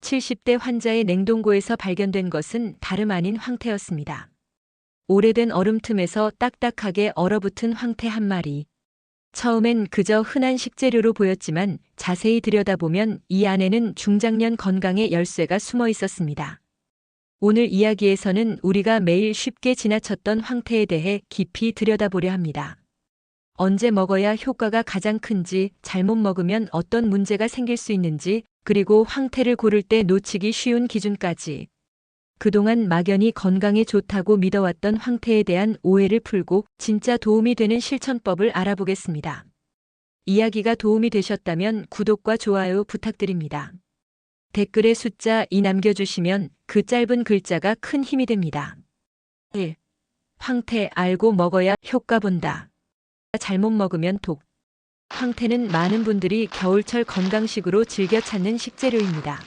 70대 환자의 냉동고에서 발견된 것은 다름 아닌 황태였습니다. 오래된 얼음 틈에서 딱딱하게 얼어붙은 황태 한 마리. 처음엔 그저 흔한 식재료로 보였지만 자세히 들여다보면 이 안에는 중장년 건강의 열쇠가 숨어 있었습니다. 오늘 이야기에서는 우리가 매일 쉽게 지나쳤던 황태에 대해 깊이 들여다보려 합니다. 언제 먹어야 효과가 가장 큰지, 잘못 먹으면 어떤 문제가 생길 수 있는지, 그리고 황태를 고를 때 놓치기 쉬운 기준까지. 그동안 막연히 건강에 좋다고 믿어왔던 황태에 대한 오해를 풀고 진짜 도움이 되는 실천법을 알아보겠습니다. 이야기가 도움이 되셨다면 구독과 좋아요 부탁드립니다. 댓글에 숫자 2 남겨주시면 그 짧은 글자가 큰 힘이 됩니다. 1. 황태 알고 먹어야 효과 본다. 잘못 먹으면 독. 황태는 많은 분들이 겨울철 건강식으로 즐겨 찾는 식재료입니다.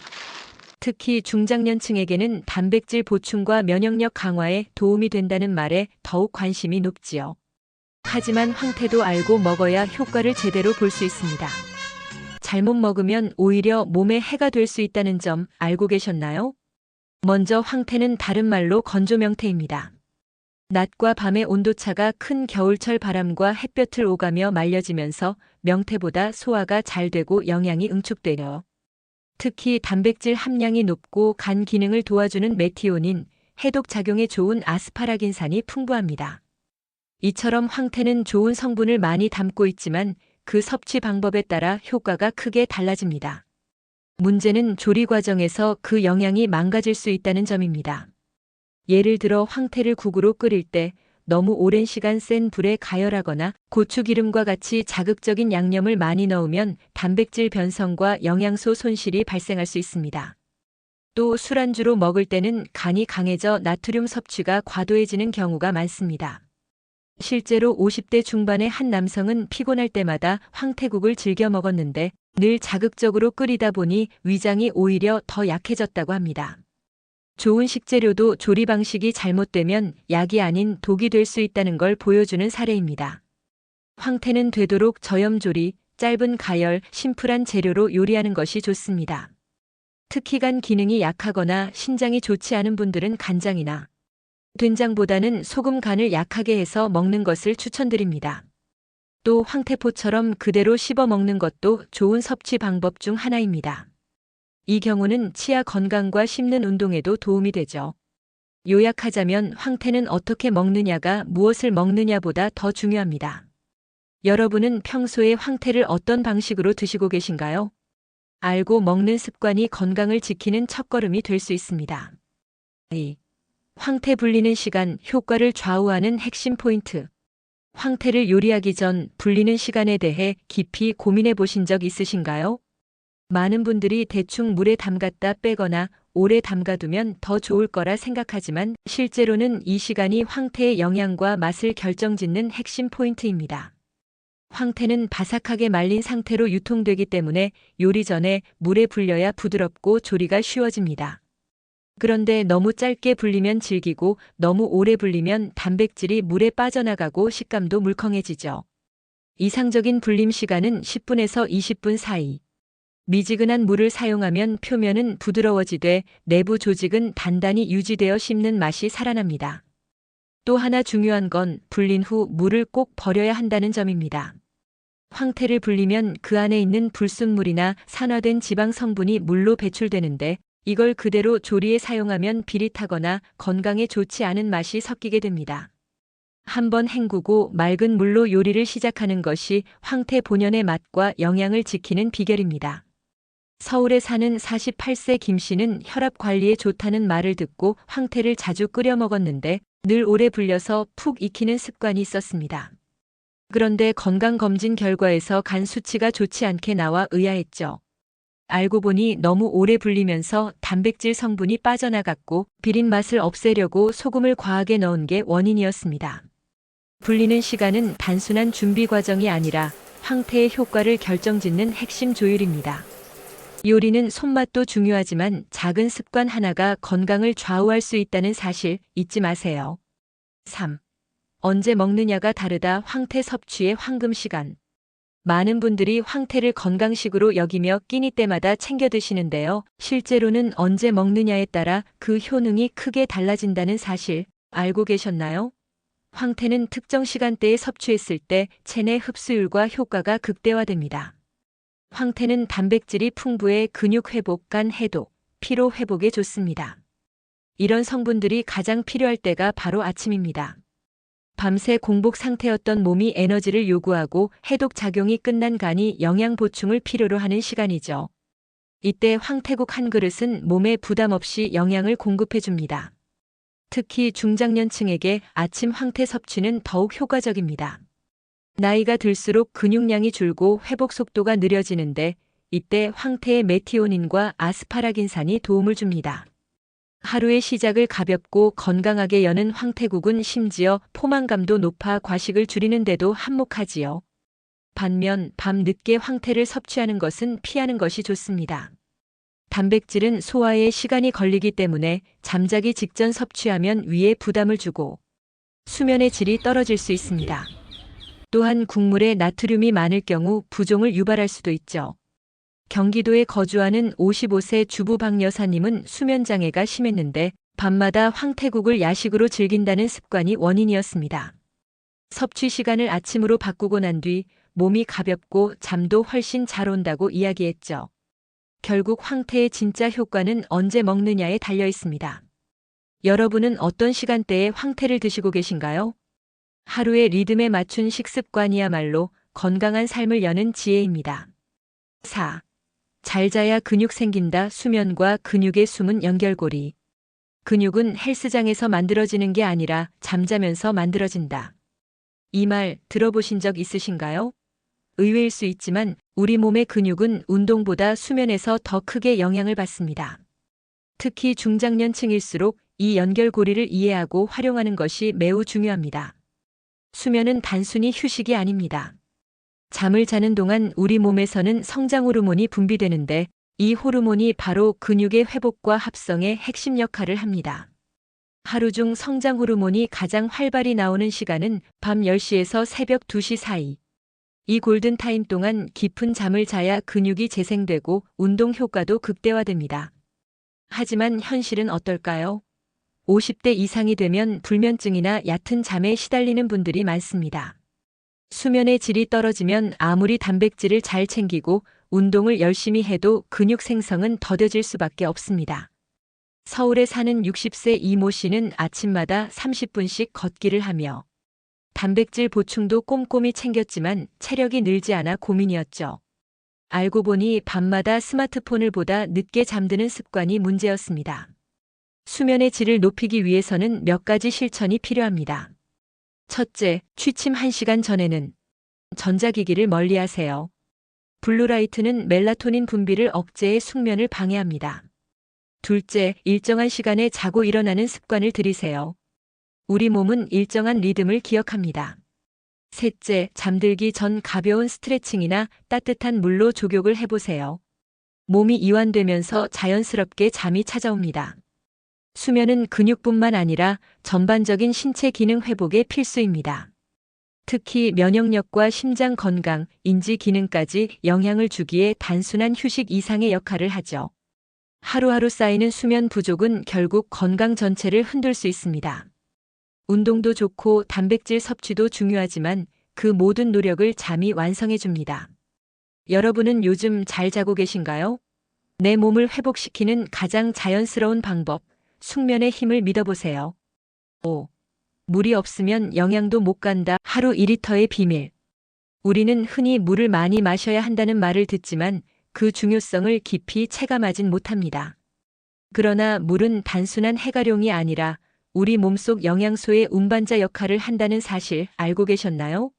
특히 중장년층에게는 단백질 보충과 면역력 강화에 도움이 된다는 말에 더욱 관심이 높지요. 하지만 황태도 알고 먹어야 효과를 제대로 볼 수 있습니다. 잘못 먹으면 오히려 몸에 해가 될 수 있다는 점 알고 계셨나요? 먼저 황태는 다른 말로 건조명태입니다. 낮과 밤의 온도차가 큰 겨울철 바람과 햇볕을 오가며 말려지면서 명태보다 소화가 잘 되고 영양이 응축되려 특히 단백질 함량이 높고 간 기능을 도와주는 메티오닌, 해독 작용에 좋은 아스파라긴산이 풍부합니다. 이처럼 황태는 좋은 성분을 많이 담고 있지만 그 섭취 방법에 따라 효과가 크게 달라집니다. 문제는 조리 과정에서 그 영양이 망가질 수 있다는 점입니다. 예를 들어 황태를 국으로 끓일 때 너무 오랜 시간 센 불에 가열하거나 고추기름과 같이 자극적인 양념을 많이 넣으면 단백질 변성과 영양소 손실이 발생할 수 있습니다. 또 술안주로 먹을 때는 간이 강해져 나트륨 섭취가 과도해지는 경우가 많습니다. 실제로 50대 중반의 한 남성은 피곤할 때마다 황태국을 즐겨 먹었는데 늘 자극적으로 끓이다 보니 위장이 오히려 더 약해졌다고 합니다. 좋은 식재료도 조리 방식이 잘못되면 약이 아닌 독이 될 수 있다는 걸 보여주는 사례입니다. 황태는 되도록 저염조리, 짧은 가열, 심플한 재료로 요리하는 것이 좋습니다. 특히 간 기능이 약하거나 신장이 좋지 않은 분들은 간장이나 된장보다는 소금 간을 약하게 해서 먹는 것을 추천드립니다. 또 황태포처럼 그대로 씹어 먹는 것도 좋은 섭취 방법 중 하나입니다. 이 경우는 치아 건강과 씹는 운동에도 도움이 되죠. 요약하자면 황태는 어떻게 먹느냐가 무엇을 먹느냐보다 더 중요합니다. 여러분은 평소에 황태를 어떤 방식으로 드시고 계신가요? 알고 먹는 습관이 건강을 지키는 첫걸음이 될 수 있습니다. 2. 황태 불리는 시간, 효과를 좌우하는 핵심 포인트. 황태를 요리하기 전 불리는 시간에 대해 깊이 고민해 보신 적 있으신가요? 많은 분들이 대충 물에 담갔다 빼거나 오래 담가두면 더 좋을 거라 생각하지만 실제로는 이 시간이 황태의 영양과 맛을 결정짓는 핵심 포인트입니다. 황태는 바삭하게 말린 상태로 유통되기 때문에 요리 전에 물에 불려야 부드럽고 조리가 쉬워집니다. 그런데 너무 짧게 불리면 질기고 너무 오래 불리면 단백질이 물에 빠져나가고 식감도 물컹해지죠. 이상적인 불림 시간은 10분에서 20분 사이. 미지근한 물을 사용하면 표면은 부드러워지되 내부 조직은 단단히 유지되어 씹는 맛이 살아납니다. 또 하나 중요한 건 불린 후 물을 꼭 버려야 한다는 점입니다. 황태를 불리면 그 안에 있는 불순물이나 산화된 지방 성분이 물로 배출되는데 이걸 그대로 조리에 사용하면 비릿하거나 건강에 좋지 않은 맛이 섞이게 됩니다. 한번 헹구고 맑은 물로 요리를 시작하는 것이 황태 본연의 맛과 영양을 지키는 비결입니다. 서울에 사는 48세 김 씨는 혈압 관리에 좋다는 말을 듣고 황태를 자주 끓여 먹었는데 늘 오래 불려서 푹 익히는 습관이 있었습니다. 그런데 건강검진 결과에서 간 수치가 좋지 않게 나와 의아했죠. 알고 보니 너무 오래 불리면서 단백질 성분이 빠져나갔고 비린 맛을 없애려고 소금을 과하게 넣은 게 원인이었습니다. 불리는 시간은 단순한 준비 과정이 아니라 황태의 효과를 결정짓는 핵심 조율입니다. 요리는 손맛도 중요하지만 작은 습관 하나가 건강을 좌우할 수 있다는 사실 잊지 마세요. 3. 언제 먹느냐가 다르다 황태 섭취의 황금 시간. 많은 분들이 황태를 건강식으로 여기며 끼니 때마다 챙겨 드시는데요. 실제로는 언제 먹느냐에 따라 그 효능이 크게 달라진다는 사실 알고 계셨나요? 황태는 특정 시간대에 섭취했을 때 체내 흡수율과 효과가 극대화됩니다. 황태는 단백질이 풍부해 근육 회복, 간 해독, 피로 회복에 좋습니다. 이런 성분들이 가장 필요할 때가 바로 아침입니다. 밤새 공복 상태였던 몸이 에너지를 요구하고 해독 작용이 끝난 간이 영양 보충을 필요로 하는 시간이죠. 이때 황태국 한 그릇은 몸에 부담 없이 영양을 공급해 줍니다. 특히 중장년층에게 아침 황태 섭취는 더욱 효과적입니다. 나이가 들수록 근육량이 줄고 회복 속도가 느려지는데 이때 황태의 메티오닌과 아스파라긴산이 도움을 줍니다. 하루의 시작을 가볍고 건강하게 여는 황태국은 심지어 포만감도 높아 과식을 줄이는데도 한몫하지요. 반면 밤 늦게 황태를 섭취하는 것은 피하는 것이 좋습니다. 단백질은 소화에 시간이 걸리기 때문에 잠자기 직전 섭취하면 위에 부담을 주고 수면의 질이 떨어질 수 있습니다. 또한 국물에 나트륨이 많을 경우 부종을 유발할 수도 있죠. 경기도에 거주하는 55세 주부 박 여사님은 수면장애가 심했는데 밤마다 황태국을 야식으로 즐긴다는 습관이 원인이었습니다. 섭취 시간을 아침으로 바꾸고 난 뒤 몸이 가볍고 잠도 훨씬 잘 온다고 이야기했죠. 결국 황태의 진짜 효과는 언제 먹느냐에 달려 있습니다. 여러분은 어떤 시간대에 황태를 드시고 계신가요? 하루의 리듬에 맞춘 식습관이야말로 건강한 삶을 여는 지혜입니다. 4. 잘 자야 근육 생긴다. 수면과 근육의 숨은 연결고리. 근육은 헬스장에서 만들어지는 게 아니라 잠자면서 만들어진다. 이 말 들어보신 적 있으신가요? 의외일 수 있지만 우리 몸의 근육은 운동보다 수면에서 더 크게 영향을 받습니다. 특히 중장년층일수록 이 연결고리를 이해하고 활용하는 것이 매우 중요합니다. 수면은 단순히 휴식이 아닙니다. 잠을 자는 동안 우리 몸에서는 성장 호르몬이 분비되는데 이 호르몬이 바로 근육의 회복과 합성의 핵심 역할을 합니다. 하루 중 성장 호르몬이 가장 활발히 나오는 시간은 밤 10시에서 새벽 2시 사이. 이 골든타임 동안 깊은 잠을 자야 근육이 재생되고 운동 효과도 극대화됩니다. 하지만 현실은 어떨까요? 50대 이상이 되면 불면증이나 얕은 잠에 시달리는 분들이 많습니다. 수면의 질이 떨어지면 아무리 단백질을 잘 챙기고 운동을 열심히 해도 근육 생성은 더뎌질 수밖에 없습니다. 서울에 사는 60세 이모 씨는 아침마다 30분씩 걷기를 하며 단백질 보충도 꼼꼼히 챙겼지만 체력이 늘지 않아 고민이었죠. 알고 보니 밤마다 스마트폰을 보다 늦게 잠드는 습관이 문제였습니다. 수면의 질을 높이기 위해서는 몇 가지 실천이 필요합니다. 첫째, 취침 1시간 전에는 전자기기를 멀리하세요. 블루라이트는 멜라토닌 분비를 억제해 숙면을 방해합니다. 둘째, 일정한 시간에 자고 일어나는 습관을 들이세요. 우리 몸은 일정한 리듬을 기억합니다. 셋째, 잠들기 전 가벼운 스트레칭이나 따뜻한 물로 족욕을 해보세요. 몸이 이완되면서 자연스럽게 잠이 찾아옵니다. 수면은 근육뿐만 아니라 전반적인 신체 기능 회복에 필수입니다. 특히 면역력과 심장 건강, 인지 기능까지 영향을 주기에 단순한 휴식 이상의 역할을 하죠. 하루하루 쌓이는 수면 부족은 결국 건강 전체를 흔들 수 있습니다. 운동도 좋고 단백질 섭취도 중요하지만 그 모든 노력을 잠이 완성해 줍니다. 여러분은 요즘 잘 자고 계신가요? 내 몸을 회복시키는 가장 자연스러운 방법, 숙면의 힘을 믿어보세요. 5. 물이 없으면 영양도 못 간다. 하루 2리터의 비밀. 우리는 흔히 물을 많이 마셔야 한다는 말을 듣지만 그 중요성을 깊이 체감하진 못합니다. 그러나 물은 단순한 해가룡이 아니라 우리 몸속 영양소의 운반자 역할을 한다는 사실 알고 계셨나요?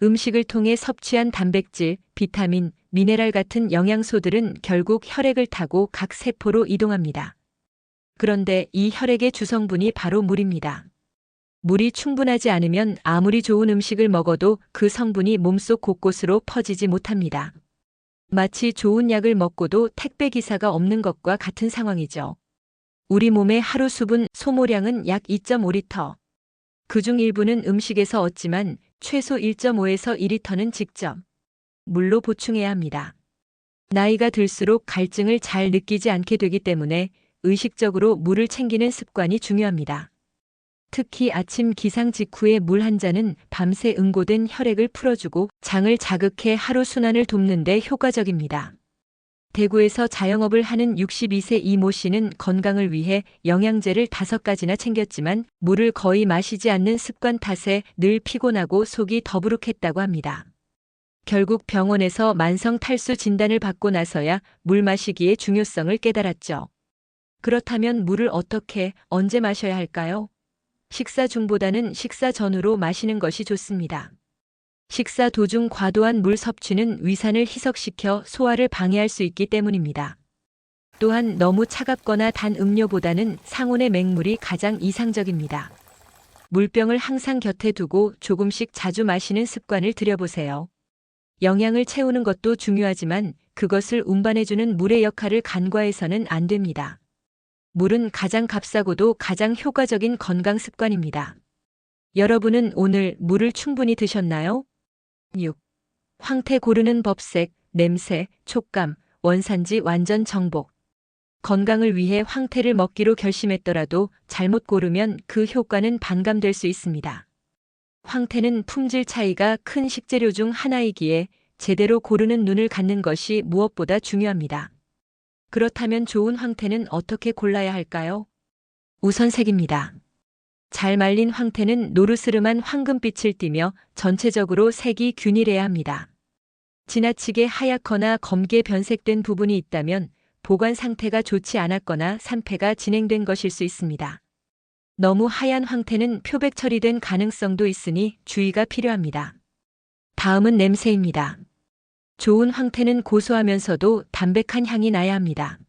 음식을 통해 섭취한 단백질, 비타민, 미네랄 같은 영양소들은 결국 혈액을 타고 각 세포로 이동합니다. 그런데 이 혈액의 주성분이 바로 물입니다. 물이 충분하지 않으면 아무리 좋은 음식을 먹어도 그 성분이 몸속 곳곳으로 퍼지지 못합니다. 마치 좋은 약을 먹고도 택배기사가 없는 것과 같은 상황이죠. 우리 몸의 하루 수분 소모량은 약 2.5리터. 그중 일부는 음식에서 얻지만 최소 1.5에서 2리터는 직접 물로 보충해야 합니다. 나이가 들수록 갈증을 잘 느끼지 않게 되기 때문에 의식적으로 물을 챙기는 습관이 중요합니다. 특히 아침 기상 직후에 물 한 잔은 밤새 응고된 혈액을 풀어주고 장을 자극해 하루 순환을 돕는 데 효과적입니다. 대구에서 자영업을 하는 62세 이모 씨는 건강을 위해 영양제를 5가지나 챙겼지만 물을 거의 마시지 않는 습관 탓에 늘 피곤하고 속이 더부룩했다고 합니다. 결국 병원에서 만성 탈수 진단을 받고 나서야 물 마시기의 중요성을 깨달았죠. 그렇다면 물을 어떻게, 언제 마셔야 할까요? 식사 중보다는 식사 전후로 마시는 것이 좋습니다. 식사 도중 과도한 물 섭취는 위산을 희석시켜 소화를 방해할 수 있기 때문입니다. 또한 너무 차갑거나 단 음료보다는 상온의 맹물이 가장 이상적입니다. 물병을 항상 곁에 두고 조금씩 자주 마시는 습관을 들여보세요. 영양을 채우는 것도 중요하지만 그것을 운반해주는 물의 역할을 간과해서는 안 됩니다. 물은 가장 값싸고도 가장 효과적인 건강 습관입니다. 여러분은 오늘 물을 충분히 드셨나요? 6. 황태 고르는 법색, 냄새, 촉감, 원산지 완전 정복. 건강을 위해 황태를 먹기로 결심했더라도 잘못 고르면 그 효과는 반감될 수 있습니다. 황태는 품질 차이가 큰 식재료 중 하나이기에 제대로 고르는 눈을 갖는 것이 무엇보다 중요합니다. 그렇다면 좋은 황태는 어떻게 골라야 할까요? 우선 색입니다. 잘 말린 황태는 노르스름한 황금빛을 띠며 전체적으로 색이 균일해야 합니다. 지나치게 하얗거나 검게 변색된 부분이 있다면 보관 상태가 좋지 않았거나 산패가 진행된 것일 수 있습니다. 너무 하얀 황태는 표백 처리된 가능성도 있으니 주의가 필요합니다. 다음은 냄새입니다. 좋은 황태는 고소하면서도 담백한 향이 나야 합니다.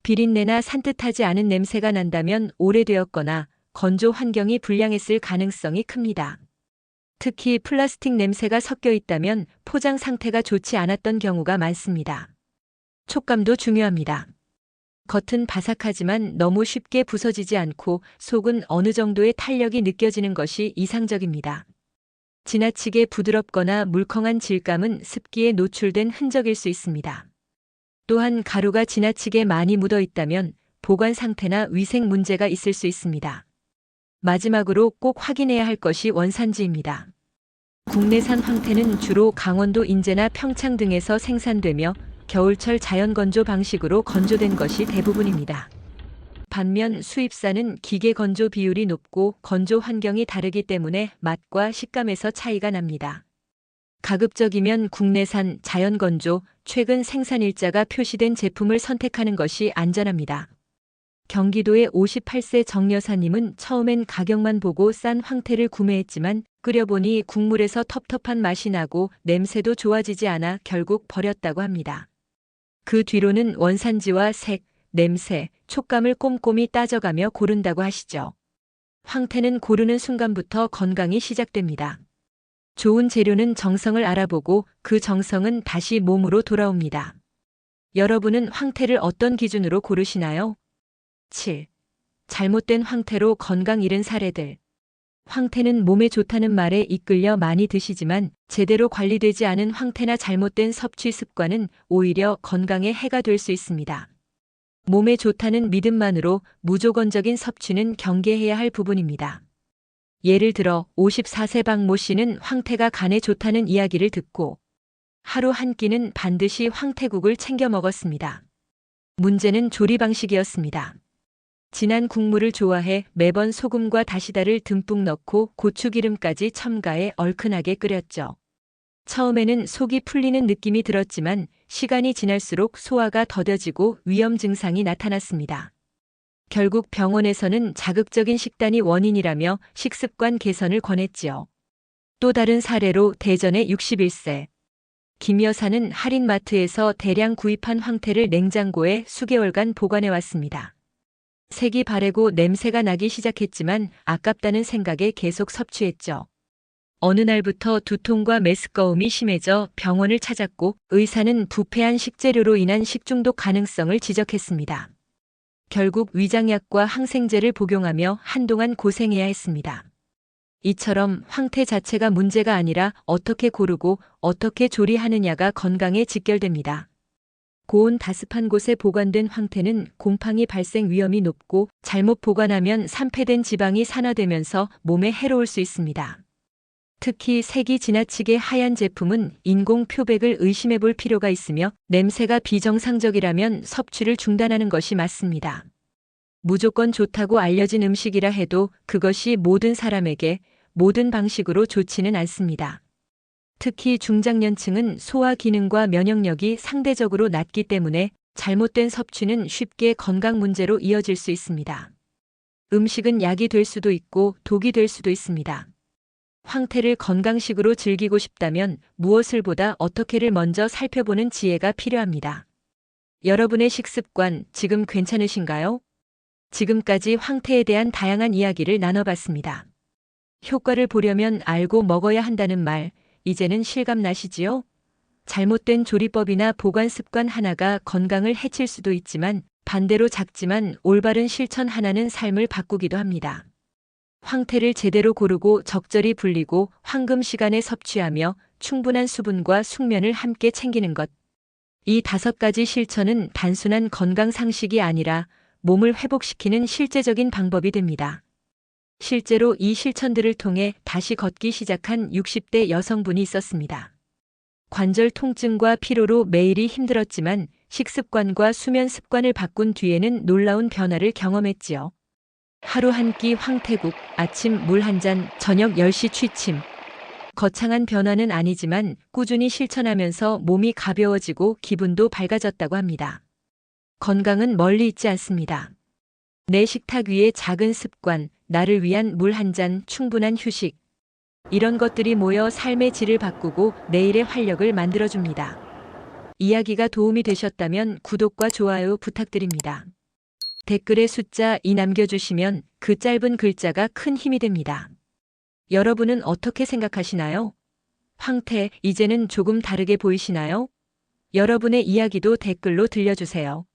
비린내나 산뜻하지 않은 냄새가 난다면 오래되었거나 건조 환경이 불량했을 가능성이 큽니다. 특히 플라스틱 냄새가 섞여 있다면 포장 상태가 좋지 않았던 경우가 많습니다. 촉감도 중요합니다. 겉은 바삭하지만 너무 쉽게 부서지지 않고 속은 어느 정도의 탄력이 느껴지는 것이 이상적입니다. 지나치게 부드럽거나 물컹한 질감은 습기에 노출된 흔적일 수 있습니다. 또한 가루가 지나치게 많이 묻어 있다면 보관 상태나 위생 문제가 있을 수 있습니다. 마지막으로 꼭 확인해야 할 것이 원산지입니다. 국내산 황태는 주로 강원도 인제나 평창 등에서 생산되며 겨울철 자연 건조 방식으로 건조된 것이 대부분입니다. 반면 수입산은 기계 건조 비율이 높고 건조 환경이 다르기 때문에 맛과 식감에서 차이가 납니다. 가급적이면 국내산 자연 건조, 최근 생산일자가 표시된 제품을 선택하는 것이 안전합니다. 경기도의 58세 정 여사님은 처음엔 가격만 보고 싼 황태를 구매했지만 끓여보니 국물에서 텁텁한 맛이 나고 냄새도 좋아지지 않아 결국 버렸다고 합니다. 그 뒤로는 원산지와 색, 냄새, 촉감을 꼼꼼히 따져가며 고른다고 하시죠. 황태는 고르는 순간부터 건강이 시작됩니다. 좋은 재료는 정성을 알아보고 그 정성은 다시 몸으로 돌아옵니다. 여러분은 황태를 어떤 기준으로 고르시나요? 7. 잘못된 황태로 건강 잃은 사례들. 황태는 몸에 좋다는 말에 이끌려 많이 드시지만 제대로 관리되지 않은 황태나 잘못된 섭취 습관은 오히려 건강에 해가 될 수 있습니다. 몸에 좋다는 믿음만으로 무조건적인 섭취는 경계해야 할 부분입니다. 예를 들어 54세 박모 씨는 황태가 간에 좋다는 이야기를 듣고 하루 한 끼는 반드시 황태국을 챙겨 먹었습니다. 문제는 조리 방식이었습니다. 진한 국물을 좋아해 매번 소금과 다시다를 듬뿍 넣고 고추기름까지 첨가해 얼큰하게 끓였죠. 처음에는 속이 풀리는 느낌이 들었지만 시간이 지날수록 소화가 더뎌지고 위험 증상이 나타났습니다. 결국 병원에서는 자극적인 식단이 원인이라며 식습관 개선을 권했지요. 또 다른 사례로 대전의 61세 김 여사는 할인마트에서 대량 구입한 황태를 냉장고에 수개월간 보관해 왔습니다. 색이 바래고 냄새가 나기 시작했지만 아깝다는 생각에 계속 섭취했죠. 어느 날부터 두통과 메스꺼움이 심해져 병원을 찾았고 의사는 부패한 식재료로 인한 식중독 가능성을 지적했습니다. 결국 위장약과 항생제를 복용하며 한동안 고생해야 했습니다. 이처럼 황태 자체가 문제가 아니라 어떻게 고르고 어떻게 조리하느냐가 건강에 직결됩니다. 고온 다습한 곳에 보관된 황태는 곰팡이 발생 위험이 높고 잘못 보관하면 산패된 지방이 산화되면서 몸에 해로울 수 있습니다. 특히 색이 지나치게 하얀 제품은 인공 표백을 의심해 볼 필요가 있으며 냄새가 비정상적이라면 섭취를 중단하는 것이 맞습니다. 무조건 좋다고 알려진 음식이라 해도 그것이 모든 사람에게 모든 방식으로 좋지는 않습니다. 특히 중장년층은 소화 기능과 면역력이 상대적으로 낮기 때문에 잘못된 섭취는 쉽게 건강 문제로 이어질 수 있습니다. 음식은 약이 될 수도 있고 독이 될 수도 있습니다. 황태를 건강식으로 즐기고 싶다면 무엇을 보다 어떻게를 먼저 살펴보는 지혜가 필요합니다. 여러분의 식습관 지금 괜찮으신가요? 지금까지 황태에 대한 다양한 이야기를 나눠봤습니다. 효과를 보려면 알고 먹어야 한다는 말, 이제는 실감 나시지요? 잘못된 조리법이나 보관 습관 하나가 건강을 해칠 수도 있지만 반대로 작지만 올바른 실천 하나는 삶을 바꾸기도 합니다. 황태를 제대로 고르고 적절히 불리고 황금 시간에 섭취하며 충분한 수분과 숙면을 함께 챙기는 것. 이 5가지 실천은 단순한 건강 상식이 아니라 몸을 회복시키는 실제적인 방법이 됩니다. 실제로 이 실천들을 통해 다시 걷기 시작한 60대 여성분이 있었습니다. 관절 통증과 피로로 매일이 힘들었지만 식습관과 수면 습관을 바꾼 뒤에는 놀라운 변화를 경험했지요. 하루 한 끼 황태국, 아침 물 한 잔, 저녁 10시 취침. 거창한 변화는 아니지만 꾸준히 실천하면서 몸이 가벼워지고 기분도 밝아졌다고 합니다. 건강은 멀리 있지 않습니다. 내 식탁 위에 작은 습관, 나를 위한 물 한 잔, 충분한 휴식. 이런 것들이 모여 삶의 질을 바꾸고 내일의 활력을 만들어줍니다. 이야기가 도움이 되셨다면 구독과 좋아요 부탁드립니다. 댓글에 숫자 2 남겨주시면 그 짧은 글자가 큰 힘이 됩니다. 여러분은 어떻게 생각하시나요? 황태, 이제는 조금 다르게 보이시나요? 여러분의 이야기도 댓글로 들려주세요.